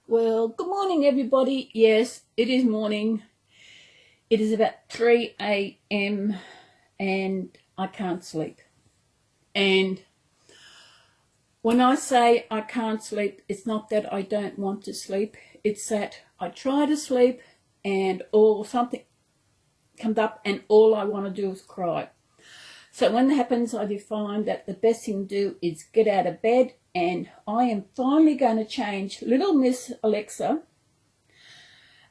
Well, good morning, everybody. Yes, it is morning. It is about 3 a.m. and I can't sleep. And when I say I can't sleep, it's not that I don't want to sleep. It's that I try to sleep and something comes up and all I want to do is cry. So when that happens, I find that the best thing to do is get out of bed, and I am finally going to change little Miss Alexa.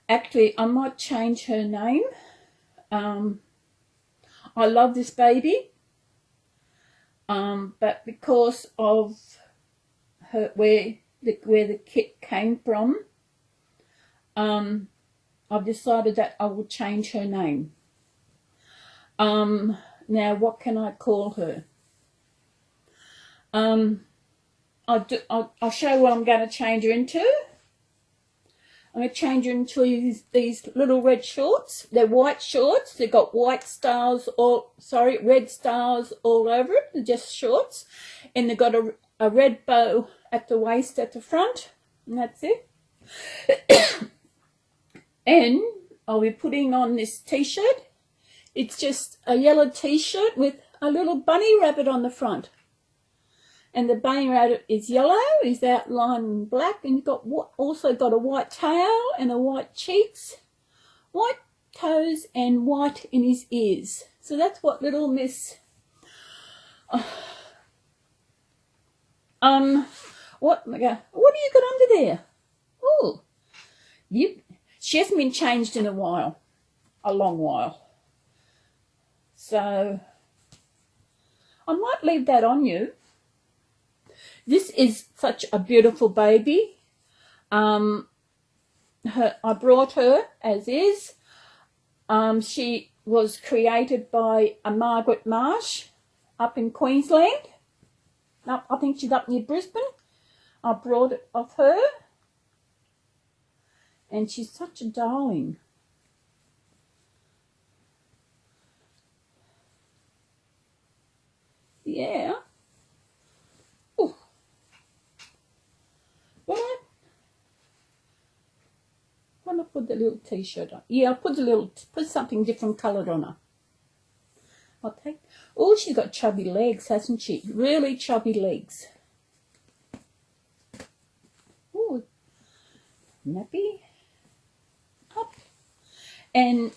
Actually, I might change her name. I love this baby, but because of her where the kit came from, I've decided that I will change her name. Now, what can I call her? I'll show you what I'm going to change her into. I'm going to change her into these little red shorts. They're white shorts. They've got red stars all over it. They're just shorts. And they've got a red bow at the waist at the front. And that's it. And I'll be putting on this t-shirt. It's just a yellow t-shirt with a little bunny rabbit on the front. And the bunny rabbit is yellow, is outlined in black, and also got a white tail and a white cheeks, white toes, and white in his ears. So that's what little Miss... what have you got under there? Oh, she hasn't been changed in a long while. So I might leave that on you. This is such a beautiful baby. I brought her as is. She was created by a Margaret Marsh up in Queensland. I think she's up near Brisbane. I brought it off her. And she's such a darling. Yeah. Ooh. When I put the little t-shirt on. Yeah, I'll put something different coloured on her. Oh, she's got chubby legs, hasn't she? Really chubby legs. Ooh. Nappy. Up. And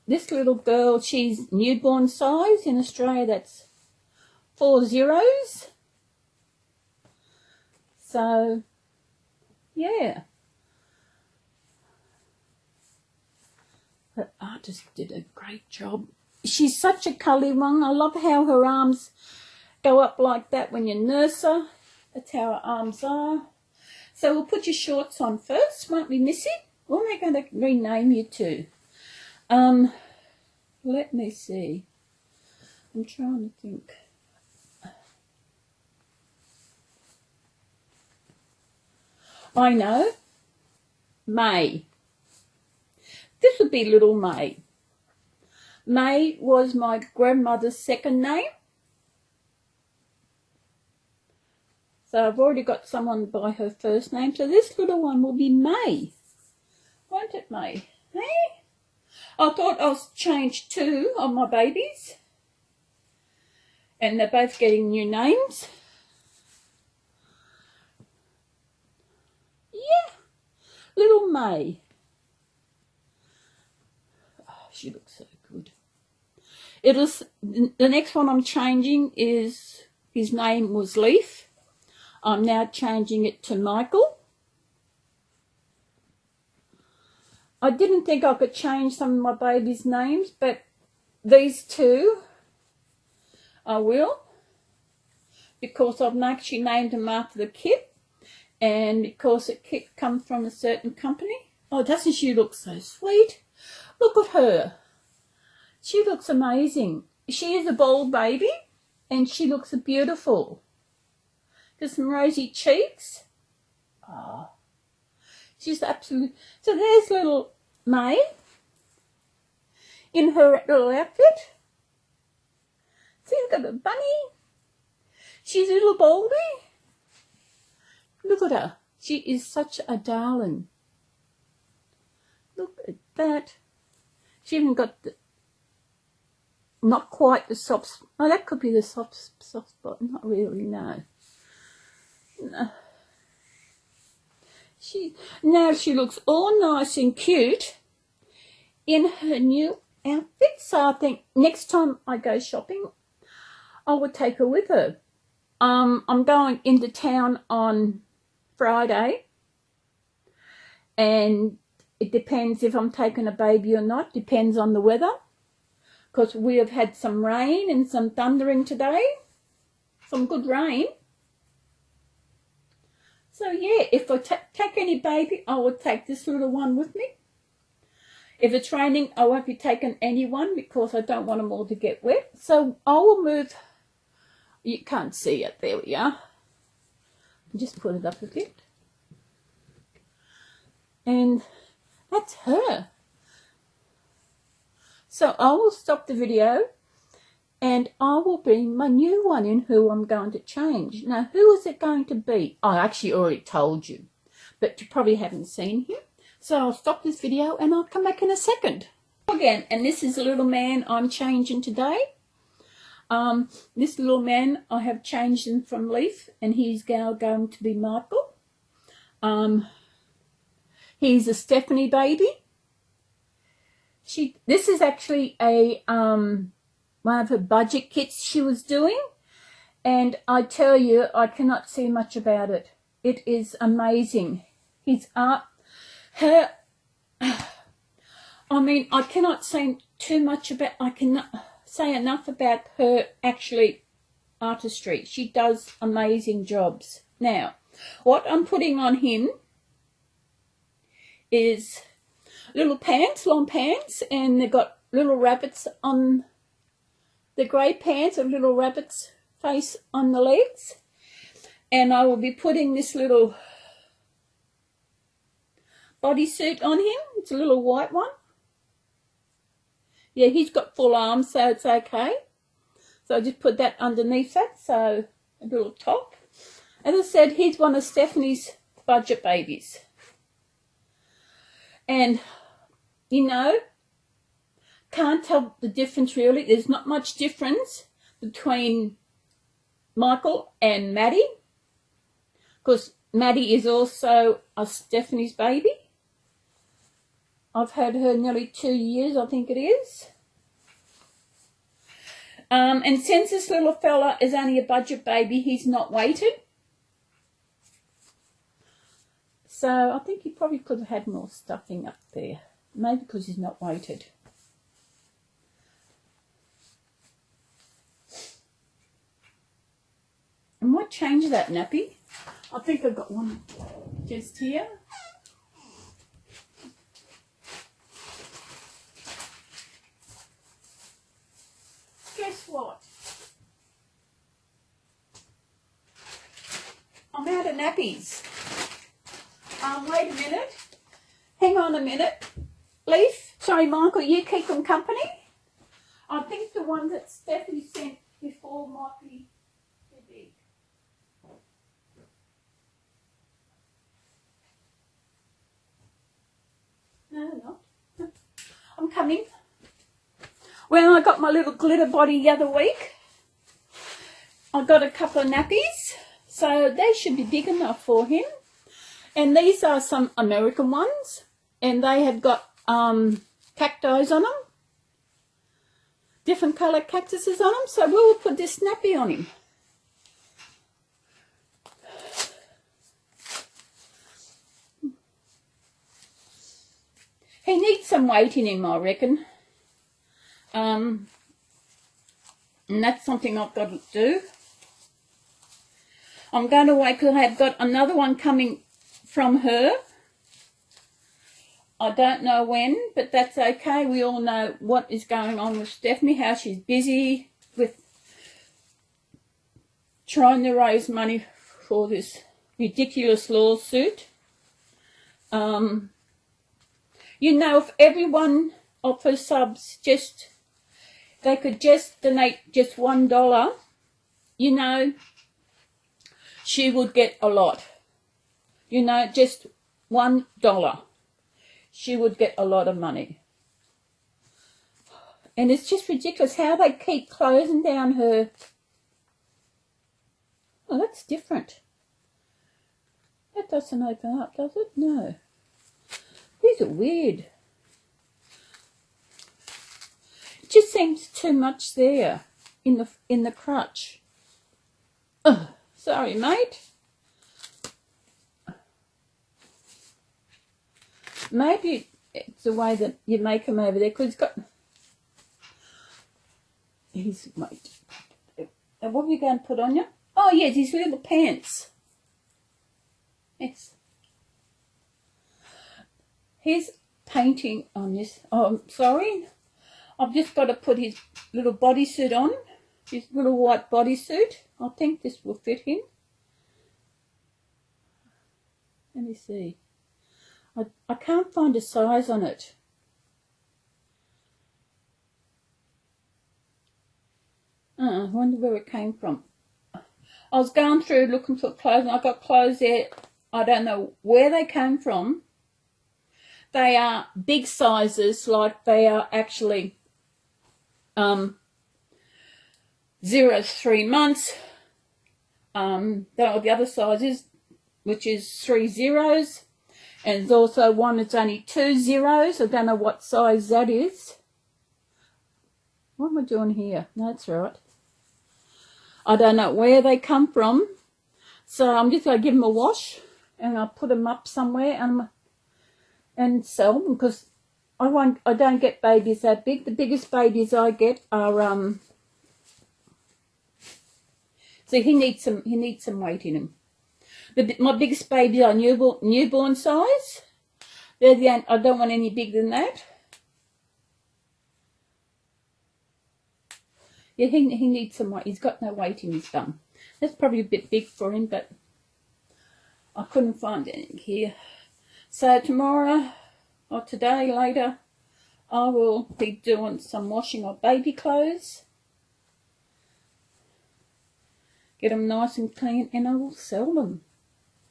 this little girl, she's newborn size. In Australia, that's 4 zeros. So, yeah. Her artist did a great job. She's such a cuddly one. I love how her arms go up like that when you nurse her. That's how her arms are. So we'll put your shorts on first, won't we, Missy? What am I going to rename you to? Let me see. I'm trying to think. I know. May. This would be Little May. May was my grandmother's second name. So I've already got someone by her first name. So this little one will be May. Won't it, May? Hey? I thought I'll change 2 of my babies. And they're both getting new names. Yeah. Little May. Oh, she looks so good. The next one I'm changing is, his name was Leaf. I'm now changing it to Michael. I didn't think I could change some of my babies' names, but these 2 I will, because I've actually named them after the kit, and because the kit comes from a certain company. Oh, doesn't she look so sweet? Look at her. She looks amazing. She is a bold baby, and she looks beautiful. Got some rosy cheeks. Oh, she's absolutely... So there's little May in her little outfit. See, look at the bunny. She's a little baldy. Look at her. She is such a darling. Look at that. She even got the, not quite the soft, oh, that could be the soft spot. Not really, no. No. Now she looks all nice and cute in her new outfit. So I think next time I go shopping, I will take her with her. I'm going into town on Friday, and it depends if I'm taking a baby or not. Depends on the weather, because we have had some rain and some thundering today. Some good rain. So yeah, if I take any baby, I will take this little one with me. If it's raining, I won't be taking anyone because I don't want them all to get wet. So I will move. You can't see it. There we are. Just put it up a bit. And that's her. So I will stop the video and I will bring my new one in who I'm going to change. Now, who is it going to be? I actually already told you, but you probably haven't seen him. So I'll stop this video and I'll come back in a second. Again, and this is the little man I'm changing today. This little man, I have changed him from Leaf, and he's now going to be Michael. He's a Stephanie baby. This is actually a one of her budget kits she was doing, and I tell you, I cannot see much about it. It is amazing. His art, her. I mean, I cannot say too much about. I cannot say enough about her actually artistry. She does amazing jobs. Now, what I'm putting on him is little pants, long pants, and they've got little rabbits on the grey pants, a little rabbit's face on the legs. And I will be putting this little bodysuit on him. It's a little white one. Yeah, he's got full arms, so it's okay. So I just put that underneath that, so a little top. As I said, he's one of Stephanie's budget babies. And, you know, can't tell the difference really. There's not much difference between Michael and Maddie, because Maddie is also a Stephanie's baby. I've had her nearly 2 years, I think it is. And since this little fella is only a budget baby, he's not weighted. So I think he probably could have had more stuffing up there. Maybe because he's not weighted. I might change that nappy. I think I've got one just here. Guess what? I'm out of nappies. Wait a minute. Hang on a minute. Leaf, sorry Michael, you keep them company. I think the one that Stephanie sent before might be too big. No, they're not. I'm coming. Well, I got my little glitter body the other week. I got a couple of nappies, so they should be big enough for him. And these are some American ones, and they have got cacti on them, different colour cactuses on them. So we will put this nappy on him. He needs some weight in him, I reckon. And that's something I've got to do. I'm going to wait because I have got another one coming from her. I don't know when, but that's okay. We all know what is going on with Stephanie, how she's busy with trying to raise money for this ridiculous lawsuit. You know, if every one of her subs just they could just donate just $1, you know, she would get a lot. You know, just $1. She would get a lot of money. And it's just ridiculous how they keep closing down her. Oh, that's different. That doesn't open up, does it? No. These are weird. It just seems too much there in the crutch. Oh, sorry, mate. Maybe it's the way that you make them over there, because wait. And what are you going to put on you? Oh, yes, his little pants. Yes. He's painting on this. Oh, I'm sorry. I've just got to put his little bodysuit on. His little white bodysuit. I think this will fit him. Let me see. I can't find a size on it. I wonder where it came from. I was going through looking for clothes and I got clothes there. I don't know where they came from. They are big sizes, like they are actually 0 to 3 months. Then the other sizes, which is 3 zeros. And there's also one that's only 2 zeros. I don't know what size that is. What am I doing here? No, that's right. I don't know where they come from. So I'm just going to give them a wash. And I'll put them up somewhere and sell them. Because I don't get babies that big. The biggest babies I get are... So he needs some weight in him. My biggest babies are newborn size. I don't want any bigger than that. Yeah, he needs some weight. He's got no weight in his bum. That's probably a bit big for him, but I couldn't find anything here. So tomorrow, or today, later, I will be doing some washing of baby clothes. Get them nice and clean, and I will sell them.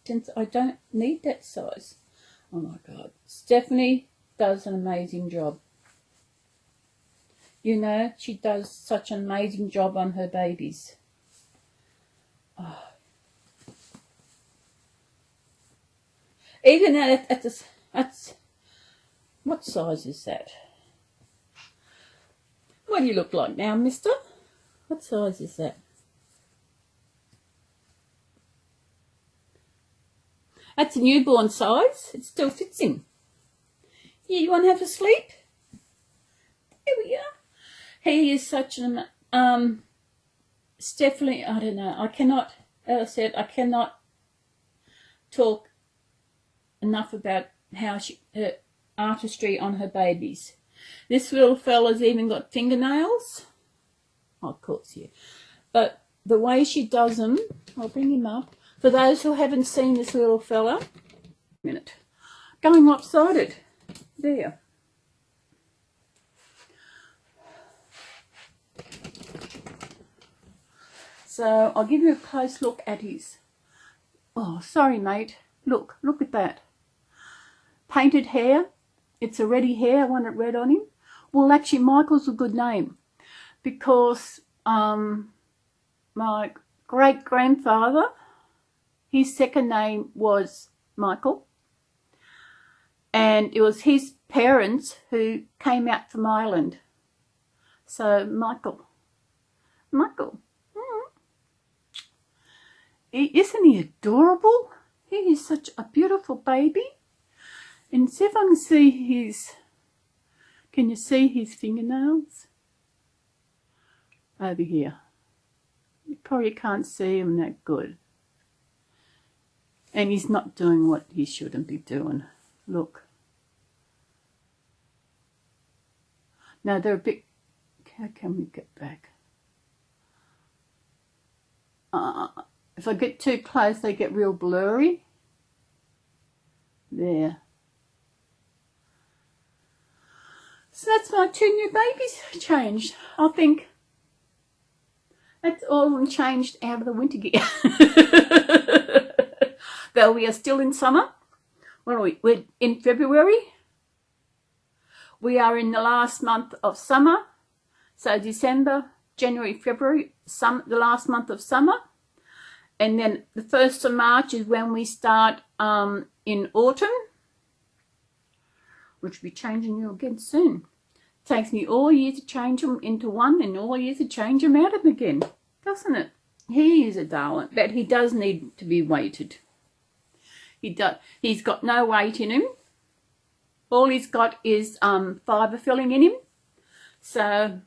Since I don't need that size. Oh my God. Stephanie does an amazing job. You know, she does such an amazing job on her babies. Oh. Even that's what size is that? What do you look like now, mister? What size is that? That's a newborn size. It still fits him. Yeah, you want to have a sleep? Here we are. He is such an... Stephanie, I don't know. I cannot, as I said, I cannot talk enough about how her artistry on her babies. This little fella's even got fingernails. Oh, of course, yeah. But the way she does them, I'll bring him up. For those who haven't seen this little fella, going lopsided, there. So I'll give you a close look at his, oh, sorry mate, look at that. Painted hair, it's a reddy hair, I want it red on him. Well, actually Michael's a good name because my great-grandfather, his second name was Michael, and it was his parents who came out from Ireland. So Michael. Isn't he adorable? He is such a beautiful baby. And see if I can see his, can you see his fingernails? Over here. You probably can't see him that good. And he's not doing what he shouldn't be doing. Look. Now they're a bit... How can we get back? If I get too close, they get real blurry. There. So that's my 2 new babies changed. I think that's all of them changed out of the winter gear. Though we are still in summer. What are we? We're in February. We are in the last month of summer. So December, January, February, the last month of summer. And then the 1st of March is when we start in autumn, which will be changing you again soon. It takes me all year to change them into one and all year to change them out of them again, doesn't it? He is a darling, but he does need to be weighted. He's got no weight in him. All he's got is fibre filling in him. So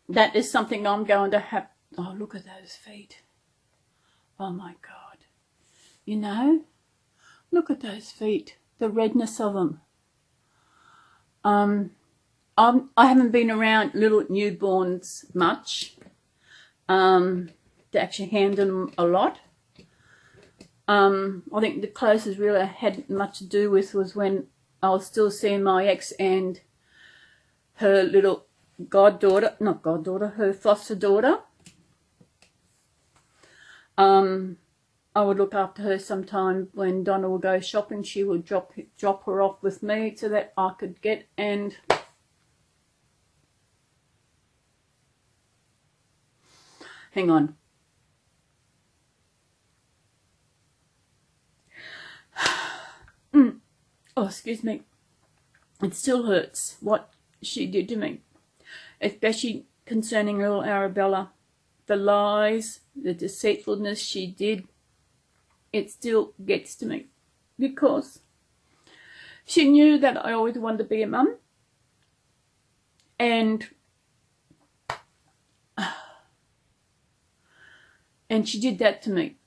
that is something I'm going to have. Oh, look at those feet. Oh my God. You know, look at those feet, the redness of them. I haven't been around little newborns much to actually handle them a lot. I think the closest really I had much to do with was when I was still seeing my ex and her little goddaughter, not goddaughter, her foster daughter. I would look after her sometime when Donna would go shopping. She would drop her off with me so that I could get and hang on. Oh, excuse me. It still hurts what she did to me, especially concerning little Arabella. The lies, the deceitfulness she did, it still gets to me because she knew that I always wanted to be a mum, and she did that to me.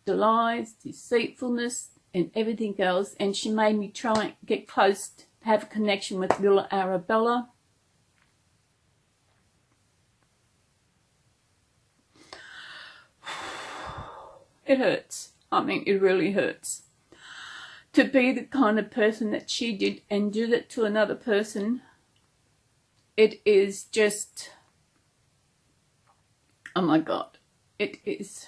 The lies, deceitfulness, and everything else, and she made me try and get close to have a connection with little Arabella. It hurts. I mean, it really hurts. To be the kind of person that she did and do that to another person, it is just, oh my God, it is.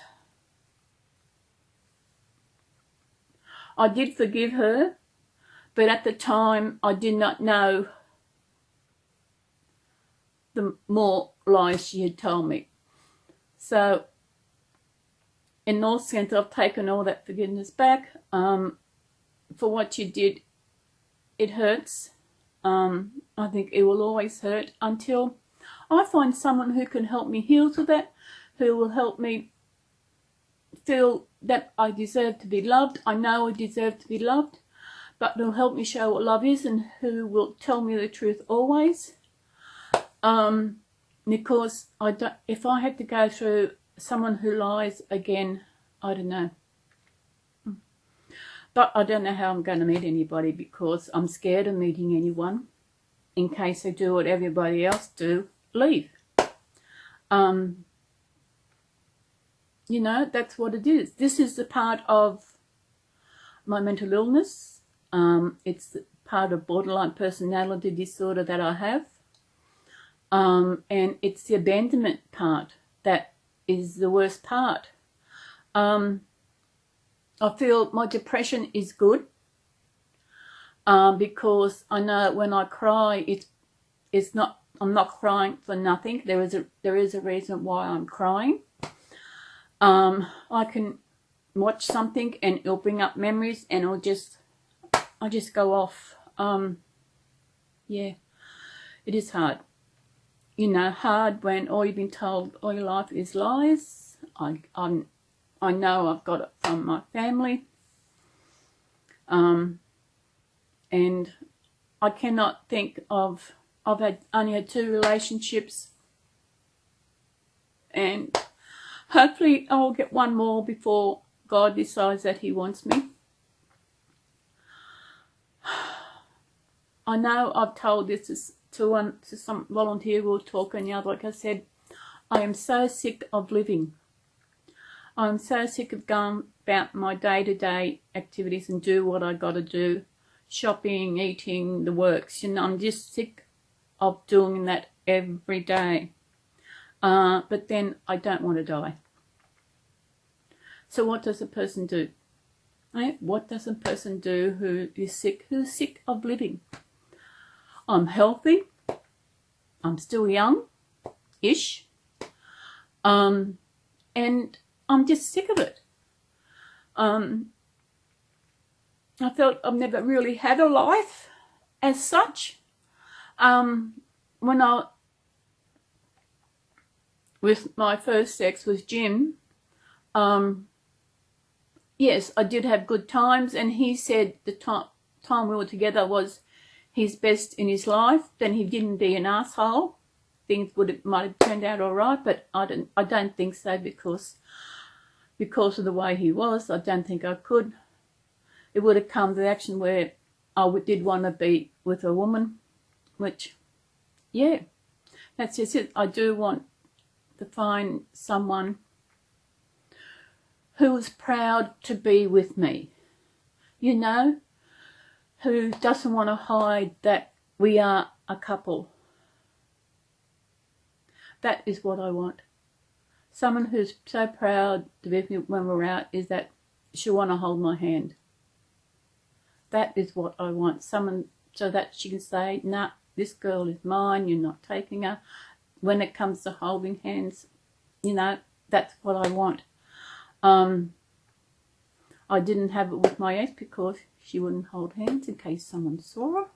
I did forgive her, but at the time I did not know the more lies she had told me. So in all sense, I've taken all that forgiveness back. For what you did, it hurts. I think it will always hurt until I find someone who can help me heal to that, who will help me feel that I deserve to be loved. I know I deserve to be loved, but who'll help me show what love is and who will tell me the truth always. Because if I had to go through someone who lies again, I don't know. But I don't know how I'm going to meet anybody because I'm scared of meeting anyone in case they do what everybody else do, leave. You know, that's what it is. This is the part of my mental illness. It's part of borderline personality disorder that I have. And it's the abandonment part that is the worst part. I feel my depression is good because I know when I cry, I'm not crying for nothing. There is a reason why I'm crying. I can watch something and it'll bring up memories and I'll just go off. Yeah, it is hard. You know, hard when all you've been told all your life is lies. I know I've got it from my family. And I cannot think of, I've only had 2 relationships, and hopefully I'll get one more before God decides that he wants me. I know I've told this to some volunteer who will talk and the other, like I said, I am so sick of living. I'm so sick of going about my day-to-day activities and do what I got to do, shopping, eating, the works. You know, I'm just sick of doing that every day. But then I don't want to die. So what does a person do? What does a person do who is sick? Who's sick of living? I'm healthy. I'm still young-ish. And I'm just sick of it. I felt I've never really had a life as such. When I, with my first sex with Jim, yes, I did have good times, and he said the time we were together was his best in his life. Then he didn't be an asshole. Things might have turned out all right, but I don't think so, because of the way he was. I don't think I could. It would have come to the action where I did want to be with a woman, which, yeah, that's just it. I do want to find someone who is proud to be with me, you know, who doesn't want to hide that we are a couple. That is what I want. Someone who's so proud to be with me when we're out, is that she'll want to hold my hand. That is what I want. Someone so that she can say, nah, this girl is mine, you're not taking her. When it comes to holding hands, you know, that's what I want. I didn't have it with my ex because she wouldn't hold hands in case someone saw her.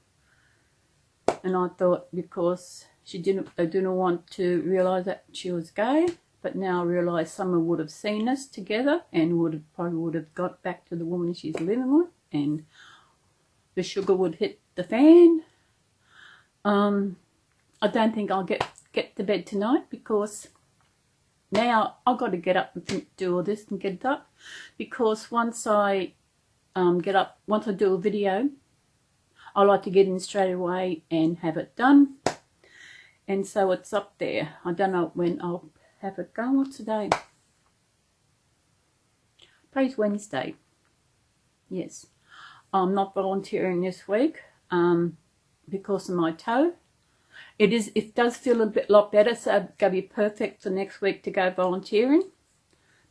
And I thought because they didn't want to realise that she was gay. But now I realise someone would have seen us together and probably would have got back to the woman she's living with, and the sugar would hit the fan. I don't think I'll get to bed tonight, because now I've got to get up and do all this and get up, because once I get up, once I do a video, I like to get in straight away and have it done. And so it's up there. I don't know when I'll have it going. What's today? Today's Wednesday. Yes. I'm not volunteering this week because of my toe. It does feel a lot better, so it's going to be perfect for next week to go volunteering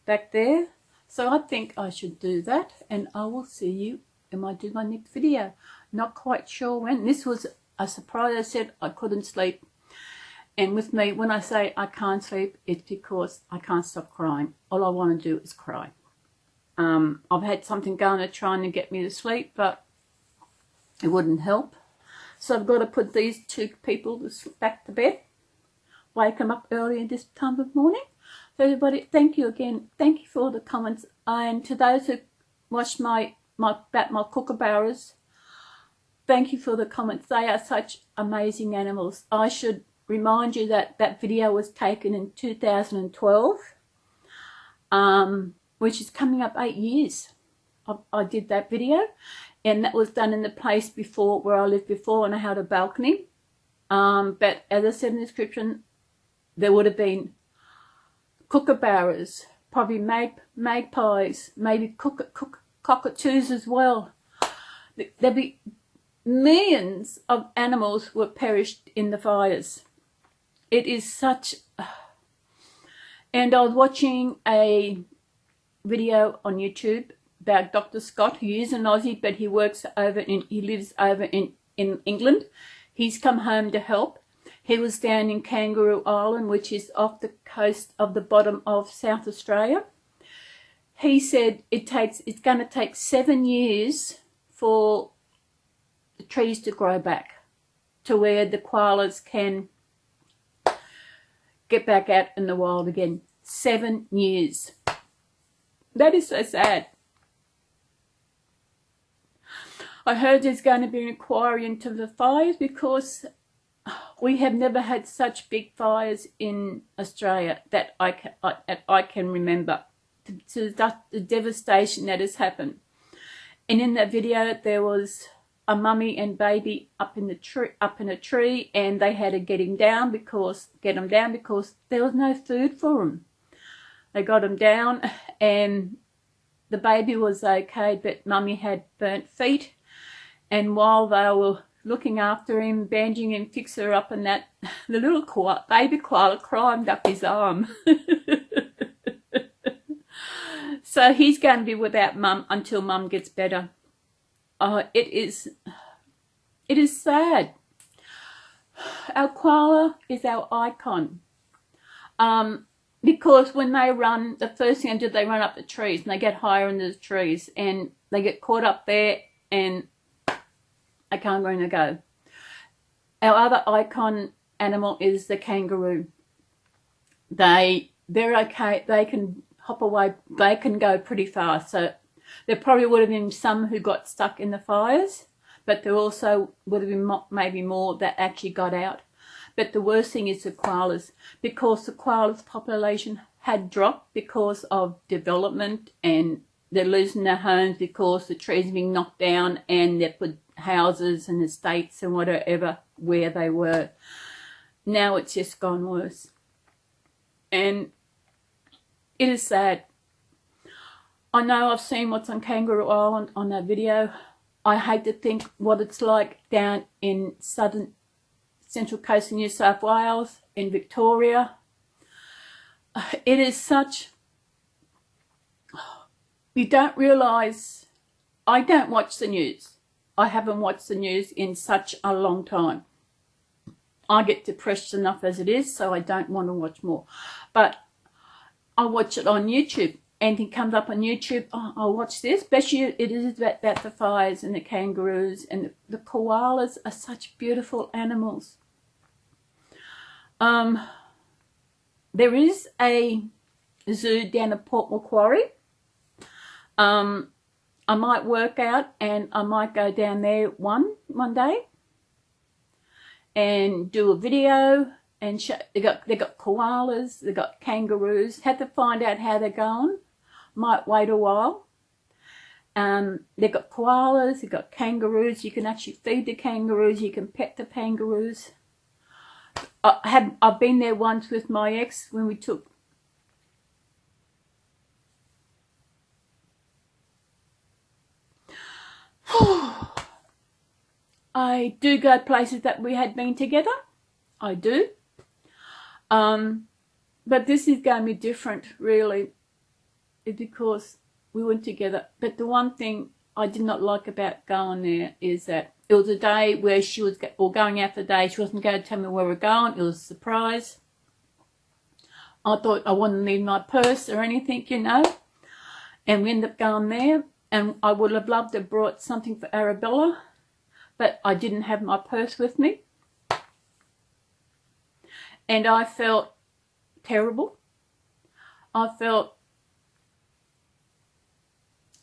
back there. So I think I should do that, and I will see you when I do my next video. Not quite sure when. This was a surprise. I said I couldn't sleep. And with me, when I say I can't sleep, it's because I can't stop crying. All I want to do is cry. I've had something going to trying to get me to sleep, but it wouldn't help. So I've got to put these two people back to bed, wake them up early at this time of morning. So everybody, thank you again. Thank you for all the comments. And to those who watched my kookaburras, thank you for the comments. They are such amazing animals. I should remind you that that video was taken in 2012, which is coming up 8 years. I did that video, and that was done in the place before where I lived before, and I had a balcony. But as I said in the description, there would have been kookaburras, probably magpies, maybe cockatoos as well. There'd be millions of animals were perished in the fires. It is such... And I was watching a video on YouTube about Dr. Scott, who is an Aussie, but he lives over in England. He's come home to help. He was down in Kangaroo Island, which is off the coast of the bottom of South Australia. He said it's going to take 7 years for the trees to grow back to where the koalas can get back out in the wild again. 7 years. That is so sad. I heard there's going to be an inquiry into the fires because we have never had such big fires in Australia that I can remember. To the devastation that has happened. And in that video, there was a mummy and baby up in a tree, and they had to get them down because there was no food for them. They got them down, and the baby was okay, but mummy had burnt feet. And while they were looking after him, bandaging him, fix her up, and that the little baby koala climbed up his arm. So he's going to be without mum until mum gets better. It is sad. Our koala is our icon. Because when they run, the first thing they do, they run up the trees, and they get higher into the trees, and they get caught up there, and they can't go in a go. Our other icon animal is the kangaroo. They're okay. They can hop away. They can go pretty fast. So there probably would have been some who got stuck in the fires, but there also would have been maybe more that actually got out. But the worst thing is the koalas, because the koalas' population had dropped because of development, and they're losing their homes because the trees are being knocked down, and they put houses and estates and whatever where they were. Now it's just gone worse. And it is sad. I know I've seen what's on Kangaroo Island on that video. I hate to think what it's like down in Central Coast of New South Wales, in Victoria. It is such... You don't realise... I don't watch the news. I haven't watched the news in such a long time. I get depressed enough as it is, so I don't want to watch more. But I watch it on YouTube. Anything comes up on YouTube, I'll watch this. Especially it is about the fires and the kangaroos, and the koalas are such beautiful animals. There is a zoo down at Port Macquarie. I might work out and I might go down there one day and do a video and show. They got koalas, they got kangaroos. Had to find out how they're going. Might wait a while. They've got koalas, they've got kangaroos. You can actually feed the kangaroos, you can pet the kangaroos. I've been there once with my ex when we took... I do go places that we had been together. I do. But this is going to be different, really, because we went together. But the one thing I did not like about going there is that it was a day where she was, or going out for the day, she wasn't going to tell me where we're going. It was a surprise. I thought I wouldn't need my purse or anything, you know. And we ended up going there. And I would have loved to have brought something for Arabella, but I didn't have my purse with me. And I felt terrible. I felt,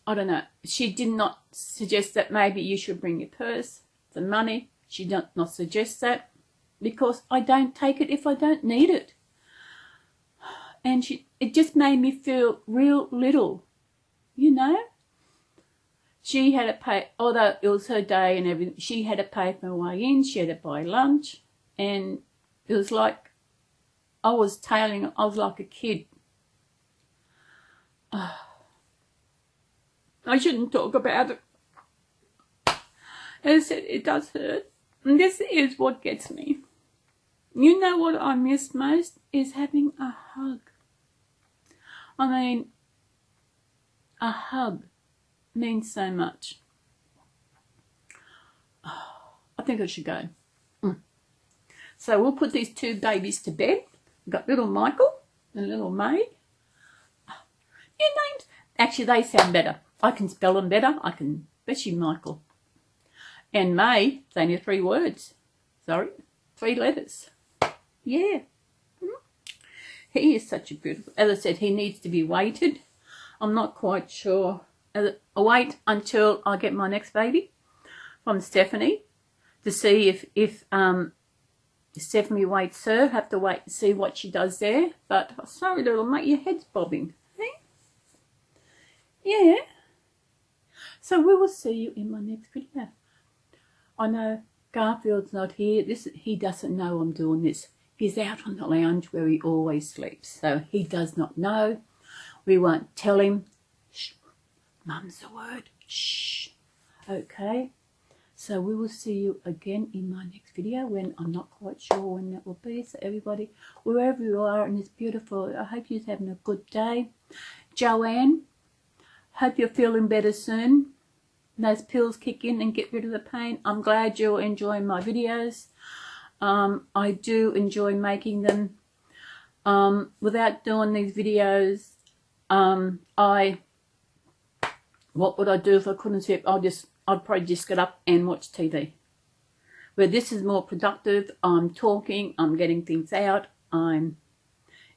I don't know, she did not suggest that maybe you should bring your purse, the money. She did not suggest that, because I don't take it if I don't need it. And it just made me feel real little, you know. She had to pay, although it was her day and everything, she had to pay for her way in, she had to buy lunch, and it was like I was like a kid. I shouldn't talk about it. As I said, it does hurt. And this is what gets me. You know what I miss most is having a hug. I mean, a hug means so much. I think I should go. So we'll put these two babies to bed. We've got little Michael and little May. Your names, actually they sound better. I can spell them better. Especially Michael. And May, it's only 3 words. Sorry, 3 letters. Yeah. He is such a beautiful, as I said, he needs to be weighted. I'm not quite sure. I'll wait until I get my next baby from Stephanie to see if Stephanie weights her. Have to wait and see what she does there. But sorry, little mate, your head's bobbing. Hey? Yeah. So we will see you in my next video. I know Garfield's not here. He doesn't know I'm doing this. He's out on the lounge where he always sleeps, so he does not know. We won't tell him. Shh. Mum's the word. Shh. Okay. So we will see you again in my next video, when I'm not quite sure when that will be. So everybody, wherever you are in this beautiful, I hope you're having a good day. Joanne, hope you're feeling better soon. Those pills kick in and get rid of the pain. I'm glad you're enjoying my videos. I do enjoy making them. Without doing these videos, what would I do if I couldn't sleep? I'd probably just get up and watch TV. Where this is more productive, I'm talking, I'm getting things out, and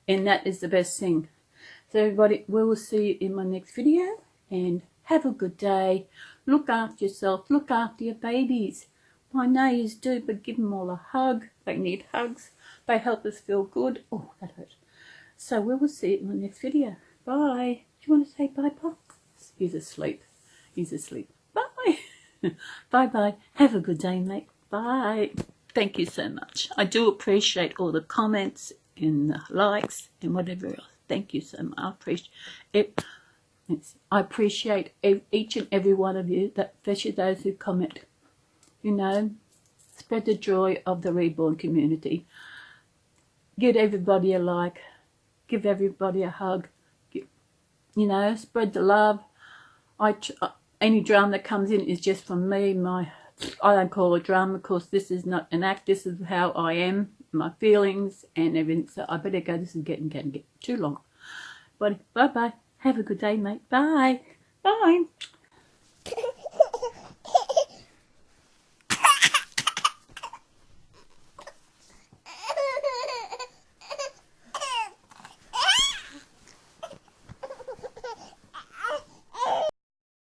that is the best thing. So everybody, we will see you in my next video, and have a good day. Look after yourself, look after your babies. I know you do, but give them all a hug. They need hugs. They help us feel good. Oh, that hurt. So we will see you in my next video. Bye. Do you want to say bye, Pop? He's asleep. He's asleep. Bye. Bye-bye. Have a good day, mate. Bye. Thank you so much. I do appreciate all the comments and the likes and whatever else. Thank you so much. I appreciate it. I appreciate each and every one of you, especially those who comment. You know, spread the joy of the Reborn community. Give everybody a like. Give everybody a hug. You know, spread the love. Any drama that comes in is just from me. I don't call it drama because this is not an act. This is how I am, my feelings and everything. So I better go. This is getting too long. But bye-bye. Have a good day, mate. Bye. Bye.